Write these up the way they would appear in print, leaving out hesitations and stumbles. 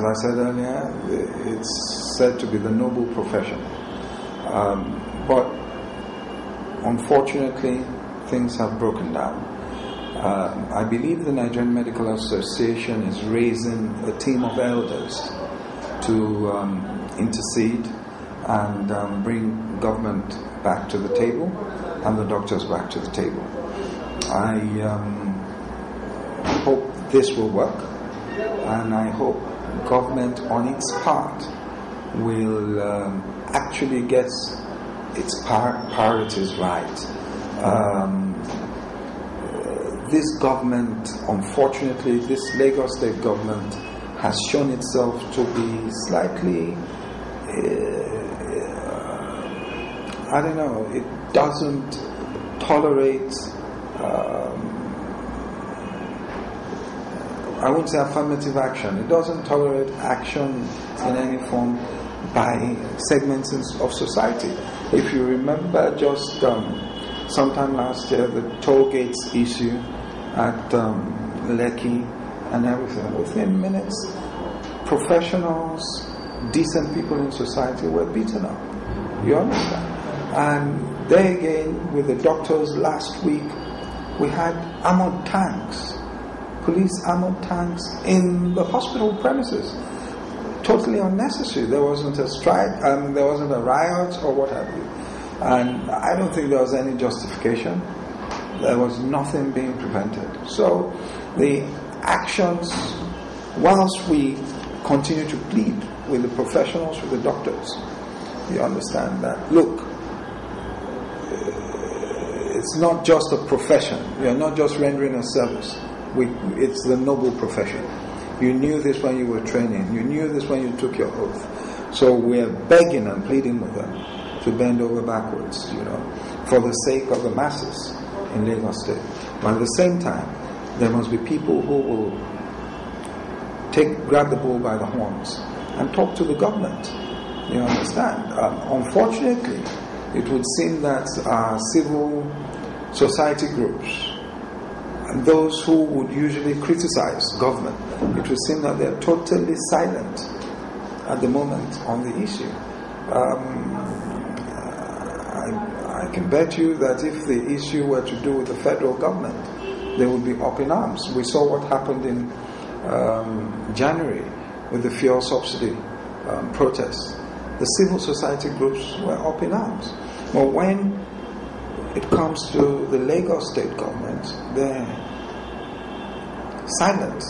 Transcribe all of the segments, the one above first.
As I said earlier, it's said to be the noble profession. But unfortunately, things have broken down. I believe the Nigerian Medical Association is raising a team of elders to intercede and bring government back to the table and the doctors back to the table. I hope this will work, and I hope government on its part will actually get its priorities right. This government, unfortunately, this Lagos State government has shown itself to be slightly, it doesn't tolerate, I wouldn't say affirmative action. It doesn't tolerate action in any form by segments of society. If you remember just sometime last year, the toll gates issue at Lekki and everything, within minutes, professionals, decent people in society were beaten up. You understand? And there again, with the doctors last week, we had armored tanks, police armored tanks in the hospital premises. Totally unnecessary. There wasn't a strike, there wasn't a riot or what have you. And I don't think there was any justification. There was nothing being prevented. So the actions, whilst we continue to plead with the professionals, with the doctors, you understand that, look, it's not just a profession. You're not just rendering a service. It's the noble profession. You knew this when you were training. You knew this when you took your oath. So we're begging and pleading with them to bend over backwards, for the sake of the masses in Lagos State. But at the same time, there must be people who will grab the bull by the horns and talk to the government. You understand? Unfortunately, it would seem that civil society groups and those who would usually criticize government, it would seem that they're totally silent at the moment on the issue. I can bet you that if the issue were to do with the federal government, they would be up in arms. We saw what happened in January with the fuel subsidy protests. The civil society groups were up in arms. But when it comes to the Lagos State government, they're silent,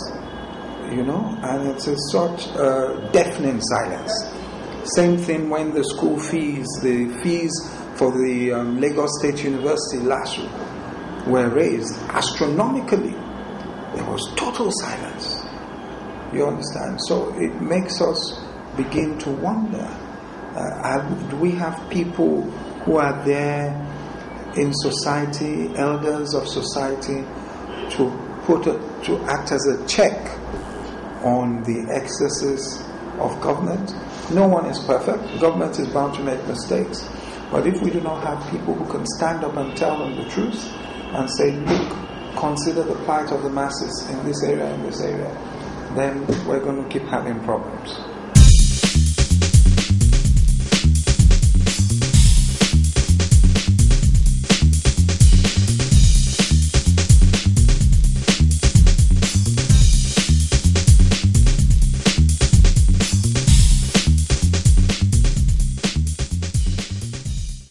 and it's a such deafening silence. Same thing when the school fees, the fees for the Lagos State University last week were raised astronomically. There was total silence. You understand? So it makes us begin to wonder, do we have people who are there in society, elders of society, to act as a check on the excesses of government? No one is perfect. Government is bound to make mistakes. But if we do not have people who can stand up and tell them the truth and say, look, consider the plight of the masses in this area, then we're going to keep having problems.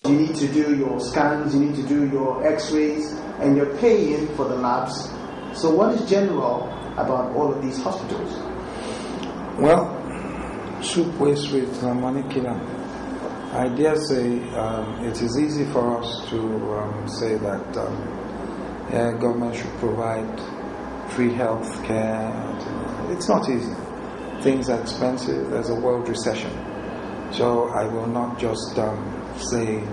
You need to do your scans, you need to do your x-rays, and you're paying for the labs. So what is general about all of these hospitals? Well, soup waste with money killer. I dare say it is easy for us to say that government should provide free health care. It's not easy. Things are expensive. There's a world recession. So I will not just say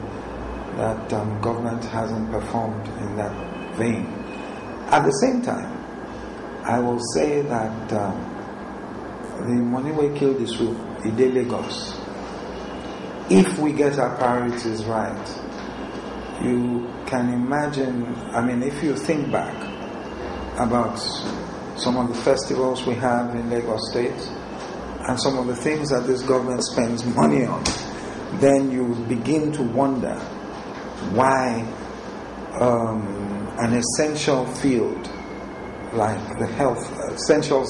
that government hasn't performed in that vein. At the same time, I will say that the money we kill this soup, Ide Lagos. If we get our priorities right, you can imagine, if you think back about some of the festivals we have in Lagos State, and some of the things that this government spends money on, then you begin to wonder why an essential field like the health, essential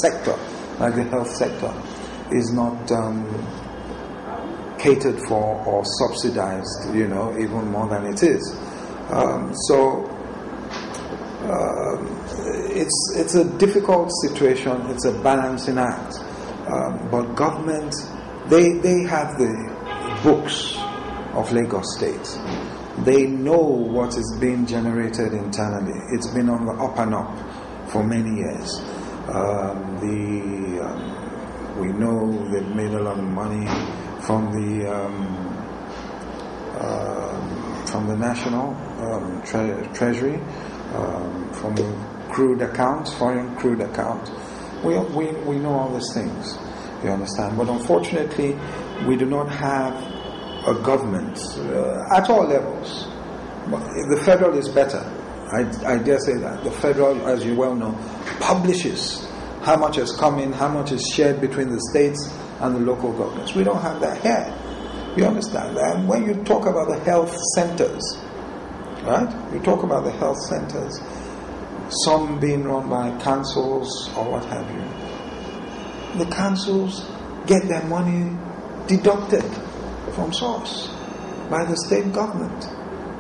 sector like the health sector is not catered for or subsidized, even more than it is. It's a difficult situation. It's a balancing act. But government, they have the books of Lagos State. They know what is being generated internally. It's been on the up and up for many years. We know they've made a lot of money from the national treasury, from the crude accounts, foreign crude accounts. We know all these things, you understand. But unfortunately, we do not have a government at all levels. The federal is better. I dare say that. The federal, as you well know, publishes how much has come in, how much is shared between the states and the local governments. We don't have that here. You understand? And when you talk about the health centers, right? You talk about the health centers, some being run by councils or what have you. The councils get their money deducted from source by the state government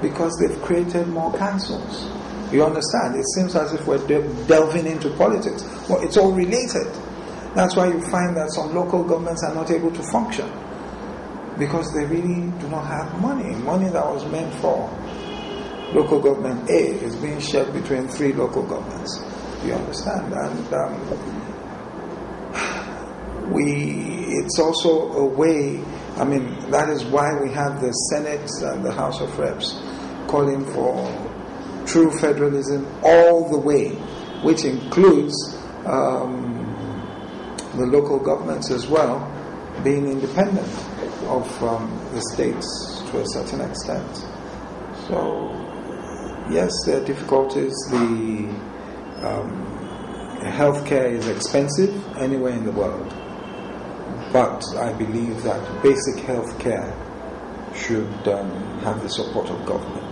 because they've created more councils. You understand? It seems as if we're delving into politics. Well, it's all related. That's why you find that some local governments are not able to function because they really do not have money. Money that was meant for local government A is being shared between 3 local governments. You understand? And it's also a way, that is why we have the Senate and the House of Reps calling for true federalism all the way, which includes the local governments as well being independent of the states to a certain extent. So, yes, there are difficulties. The healthcare is expensive anywhere in the world, but I believe that basic healthcare should have the support of government.